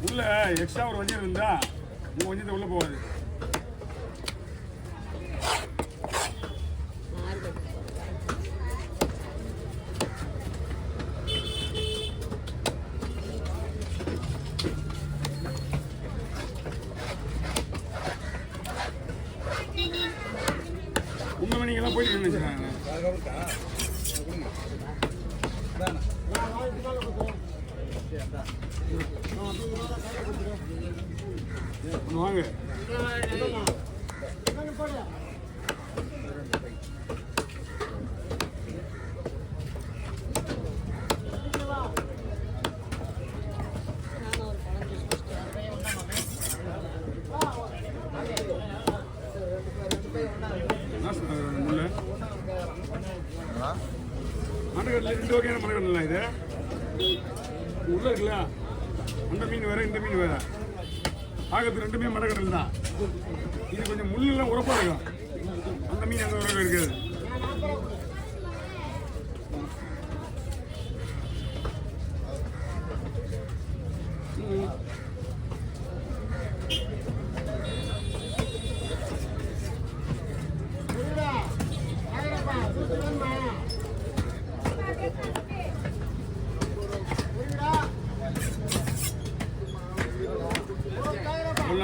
உள்ள எக்ஸ்ட்ரா ஒரு வஞ்சம் இருந்தா உங்க வஞ்சத்தை உள்ள போகாது. உங்க மணிக்கெல்லாம் போயிட்டு நினைச்சாங்க வாங்க. மண்டகடல 2 வகையான மண்டகடலாம் இது உள்ள இருக்குல்ல. அந்த மீன் வேற இந்த மீன் வேற. ஆகத்து 2மே மண்டகடல் தான். இது கொஞ்சம் முள்ளெல்லாம் உரப்பா இருக்கும். அந்த மீன் அந்த உரப்பா இருக்காது.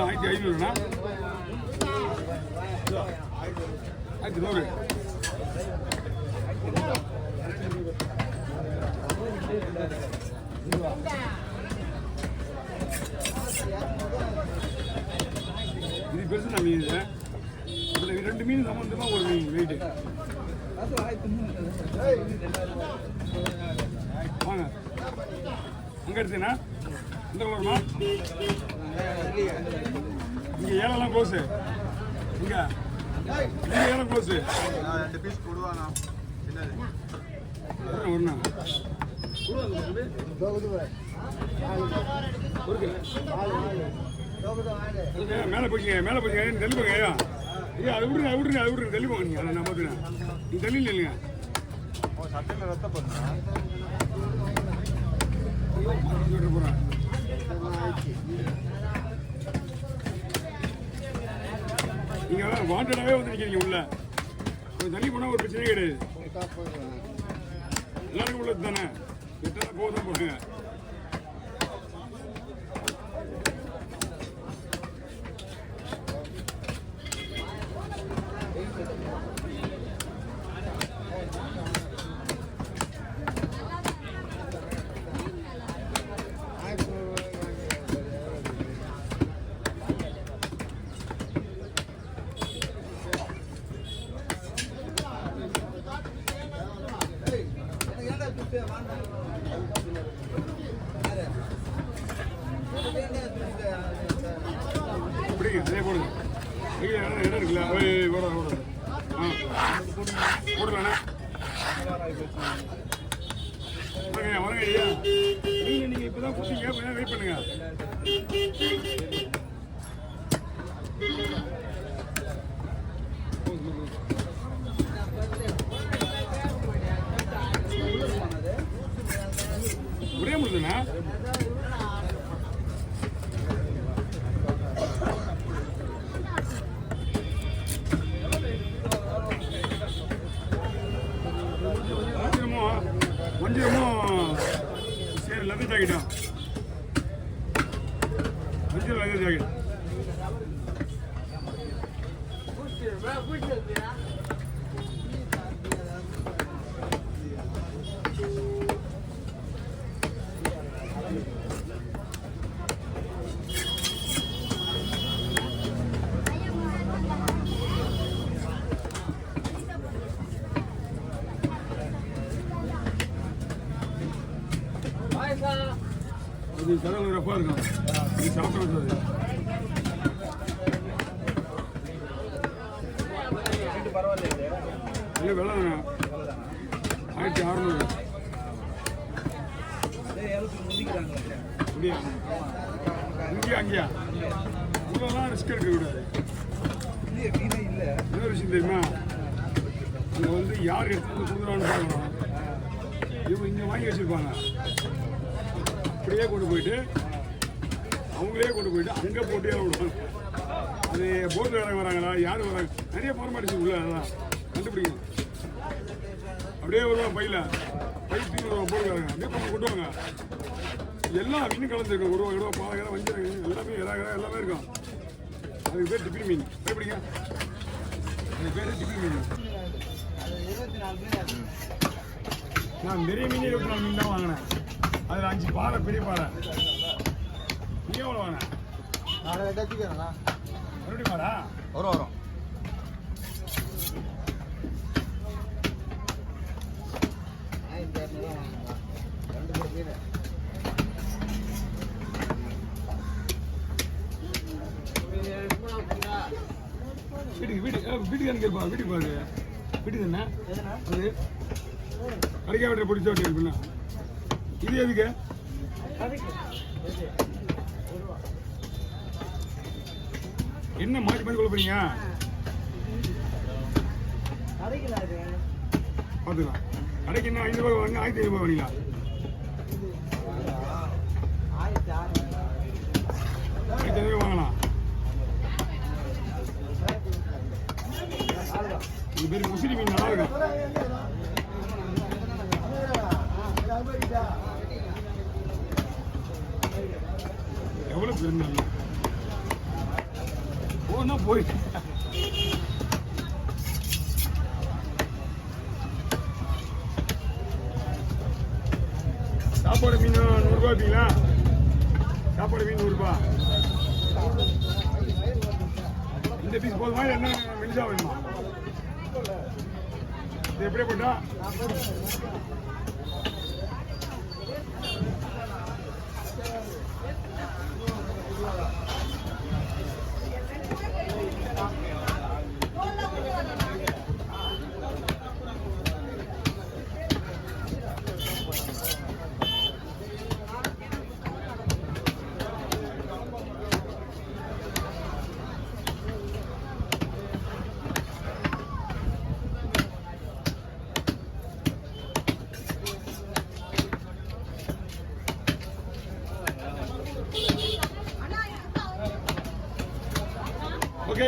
ஆயிரத்தி 500ண்ணா, 1100. இது பெருசுண்ணா மீன். இதுல 2 மீன் சம்பந்தமா ஒரு மீன் வெயிட். வாங்க அங்க எடுத்தீங்கன்னா இந்த வருமா? இங்க ஏழெல்லாம் க்ளோஸு. இங்க ஏழம் க்ளோஸு. 2 பீஸ் போடுவாங்க. ஒண்ணா மேலே போய்ங்க, மேலே போய்ங்க. தள்ளி போங்க. ஐயா ஐயா அது விடுங்க, அது விடுங்க, அது விடுங்க. தள்ளி போங்க. நீங்கள் அதை நான் பார்த்துக்கிறேன். நீங்கள் தள்ளி இல்லைங்க. சட்டையில் ரத்த போடுறேன். போகிறேன். நீங்கள் வாண்டடாகவே வந்து நிற்கிறீங்க உள்ள. கொஞ்சம் தள்ளி போனால் ஒரு பிரச்சனையே கிடையாது. எல்லாருக்கும் உள்ளது தானே. எட்டெல்லாம் போதும் போட்டுங்க. பிடிங்க, அதே போடுங்க. இடம் இருக்குல்ல, போடுறேன். போடலாண்ணா வரங்க ஐயா. நீங்கள் இப்போ தான் கொடுத்தீங்க, கொஞ்சம் வெயிட் பண்ணுங்க. ஒரே முடியுதுண்ணா. வஞ்சிரமும் சரி லெதர் ஜாக்கெட்டா? வஞ்சிரம் லெதர் ஜாக்கெட். இது கடல் ரப்பா இருக்கும். இது சாப்பிட்றது இல்லை வெள்ளை 1600. அப்படியா? இங்கேயா? அங்கேயா? இவ்வளோலாம் ரிஸ்க் எடுக்கக்கூடாது. இன்னொரு விஷயம் தெரியுமா, அங்கே வந்து யார் எடுத்து கொடுக்குறான்னு பார்க்கணும். இவங்க இங்கே வாங்கி வச்சுருப்பாங்க, அப்படியே கொண்டு போயிட்டு அவங்களே கொண்டு போயிட்டு அங்கே போட்டு விடுவாங்க. அது போட்டில் வேற வராங்களா, யார் வராங்க, நிறைய ஃபார்மாலிட்டிஸ் உள்ள அதான் கண்டுபிடிக்கணும். அப்படியே வருவாங்க பையில் தூக்கி போட்டு வராங்க, அப்படியே கொஞ்சம் கொட்டுவாங்க. எல்லாம் மீன் கலந்துருக்கும், ஒரு ரூபா பாலகரை வஞ்சிரம் எல்லாமே எல்லாமே இருக்கும். அதுக்கு பேர் டிப்பில் மீன். எப்படிங்க அது பேர் டிப்பில் மீன். நான் பெரிய மீன் 24 மீன் தான் வாங்கினேன். அதில் 5 பாறை, பெரிய பாறை. நீ எவ்வளோ வாங்கினேன்? மறுபடியும் பாரா வரும் வீட்டுக்கு கேட்பா, வீட்டுக்கு பாரு, வீட்டுக்கு என்ன அது கடைக்கா வீட்டில் பிடிச்ச வட்டி இருக்குண்ணா. இது எதுக்கு? என்ன மாற்றி மாற்றி கொள்ள போறீங்க? பார்த்துக்கலாம். கடைக்கு என்ன 5 ரூபாய் வாங்க, 1500 ரூபாய் வாங்கிங்களா? 1500 ரூபாய் வாங்கலாம். இது பேர் முசிறி மீன், நல்லா இருக்கும். எவ்வளோ பேர் நல்லா போனா போய் சாப்பாடு மீன் 100 ரூபாய் வைப்பீங்களா? சாப்பாடு மீன் 100 ரூபாய். இந்த பீஸ் போதுமா, என்ன மெலிசா வேணுமா? இது எப்படியே போட்டா ஓகே.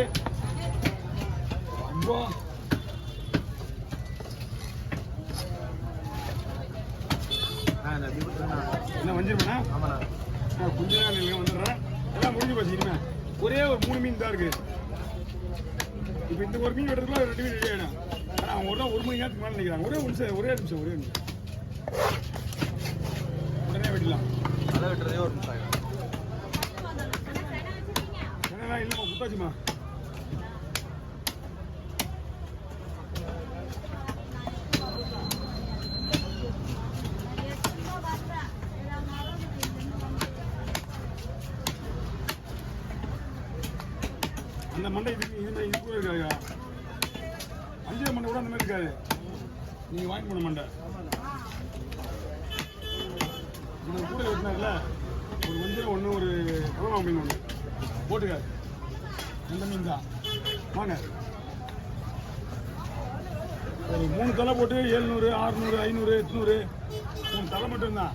என்ன வஞ்சிருமேண்ணா? கொஞ்ச நேரம் வந்துடுறேன், எல்லாம் முடிஞ்சு போச்சு. இனிமே ஒரே ஒரு 3 மீன் தான் இருக்கு. இப்போ இந்த ஒரு மீன் வெட்டுறதுக்குள்ள 2 மீன் ரெடி ஆகிடும். ஆனால் அவங்க ஒரு மணி நேரத்துக்கு மேலே நினைக்கிறாங்க. ஒரே நிமிஷம் உடனே வெட்டலாம். அதை வெட்டுறதே ஒரு நிமிஷம் ஆகிடும். என்னண்ணா இல்லைம்மா, குத்தாச்சுமா. அந்த மண்டை இது கூட இருக்காதுயா, 5 மண்டை கூட அந்த மாதிரி இருக்காது. நீங்கள் வாங்கி போன மண்டை இந்த கூட வெட்டினார்ல, ஒரு வஞ்சிரம் ஒன்று, ஒரு கடலா மீன் ஒன்று போட்டுக்காது. அந்த மீன் தான் வாங்க. ஒரு 3 தலை போட்டு 700, 600, 500, 800 3 தலை மட்டும்தான்.